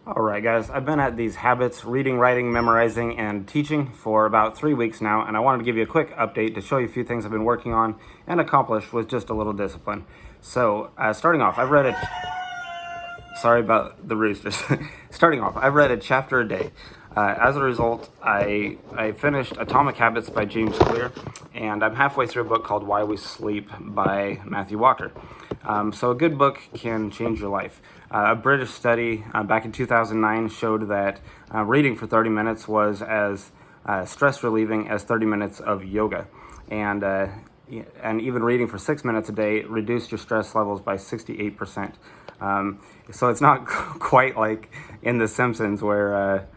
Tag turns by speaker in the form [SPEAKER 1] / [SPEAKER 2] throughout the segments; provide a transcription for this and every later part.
[SPEAKER 1] All right, guys, I've been at these habits, reading, writing, memorizing, and teaching for about 3 weeks now, and I wanted to give you a quick update to show you a few things I've been working on and accomplished with just a little discipline. So, starting off, I've read sorry about the roosters. Starting off, I've read a chapter a day. As a result, I finished Atomic Habits by James Clear, and I'm halfway through a book called Why We Sleep by Matthew Walker. So a good book can change your life. A British study back in 2009 showed that reading for 30 minutes was as stress relieving as 30 minutes of yoga. And even reading for 6 minutes a day reduced your stress levels by 68%. So it's not quite like in The Simpsons where,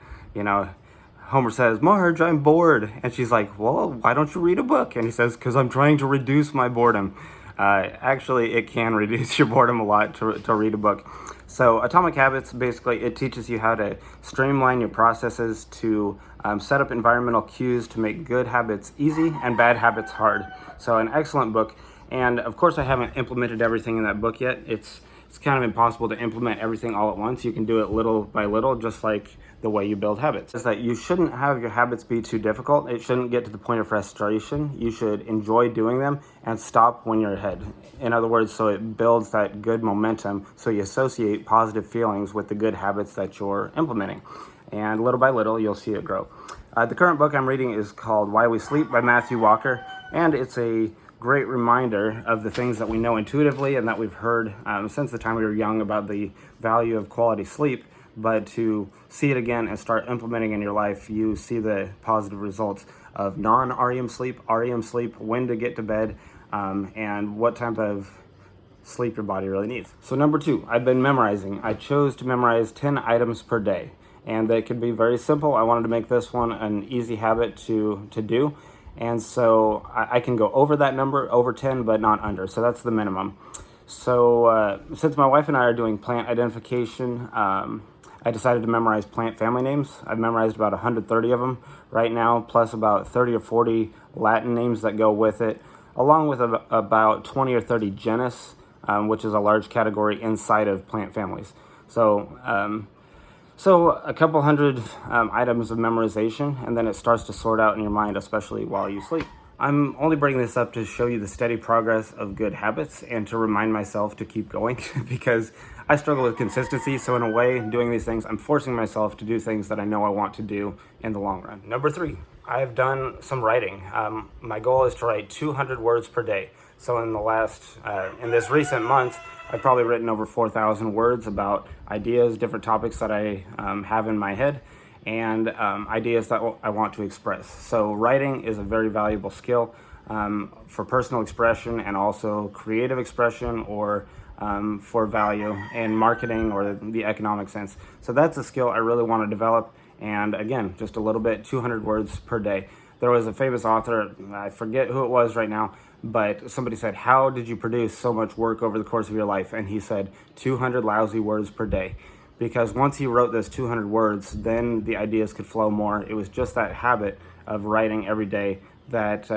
[SPEAKER 1] Homer says, "Marge, I'm bored." And she's like, "Well, why don't you read a book?" And he says, "Because I'm trying to reduce my boredom." Actually, it can reduce your boredom a lot to read a book. So Atomic Habits, basically, it teaches you how to streamline your processes, to set up environmental cues to make good habits easy and bad habits hard. So an excellent book. And of course, I haven't implemented everything in that book yet. It's kind of impossible to implement everything all at once. You can do it little by little, just like the way you build habits. Is that you shouldn't have your habits be too difficult. It shouldn't get to the point of frustration. You should enjoy doing them and stop when you're ahead. In other words, so it builds that good momentum, so you associate positive feelings with the good habits that you're implementing. And little by little, you'll see it grow. The current book I'm reading is called Why We Sleep by Matthew Walker, and it's a great reminder of the things that we know intuitively and that we've heard since the time we were young about the value of quality sleep. But to see it again and start implementing in your life, you see the positive results of non-REM sleep, REM sleep, when to get to bed, and what type of sleep your body really needs. So number 2, I've been memorizing. I chose to memorize 10 items per day, and they could be very simple. I wanted to make this one an easy habit to do. And so I can go over that number, over 10, but not under. So that's the minimum. So since my wife and I are doing plant identification, I decided to memorize plant family names. I've memorized about 130 of them right now, plus about 30 or 40 Latin names that go with it, along with about 20 or 30 genus, which is a large category inside of plant families. So a couple hundred items of memorization, and then it starts to sort out in your mind, especially while you sleep. I'm only bringing this up to show you the steady progress of good habits and to remind myself to keep going because I struggle with consistency. So in a way, doing these things, I'm forcing myself to do things that I know I want to do in the long run. Number 3, I've done some writing. My goal is to write 200 words per day. So in this recent month, I've probably written over 4,000 words about ideas, different topics that I have in my head, and ideas that I want to express. So writing is a very valuable skill for personal expression and also creative expression, or for value in marketing or the economic sense. So that's a skill I really want to develop. And again, just a little bit, 200 words per day. There was a famous author, I forget who it was right now, but somebody said, "How did you produce so much work over the course of your life?" And he said, 200 lousy words per day. Because once he wrote those 200 words, then the ideas could flow more. It was just that habit of writing every day that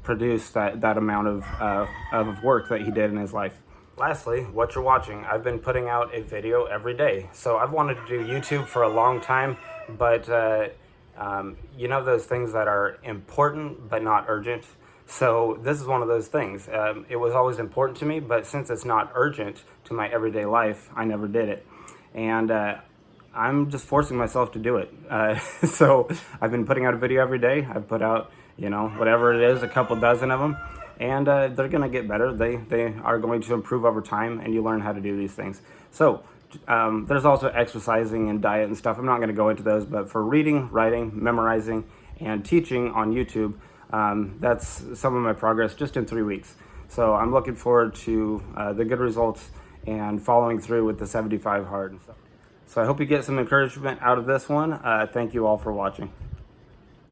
[SPEAKER 1] produced that amount of work that he did in his life. Lastly, what you're watching. I've been putting out a video every day. So I've wanted to do YouTube for a long time, but those things that are important but not urgent. So this is one of those things. It was always important to me, but since it's not urgent to my everyday life, I never did it. And I'm just forcing myself to do it. So I've been putting out a video every day. I've put out, whatever it is, a couple dozen of them. And they're going to get better. They are going to improve over time, and you learn how to do these things. So there's also exercising and diet and stuff. I'm not going to go into those, but for reading, writing, memorizing, and teaching on YouTube, that's some of my progress just in 3 weeks. So I'm looking forward to the good results and following through with the 75 hard and stuff. So I hope you get some encouragement out of this one. Thank you all for watching.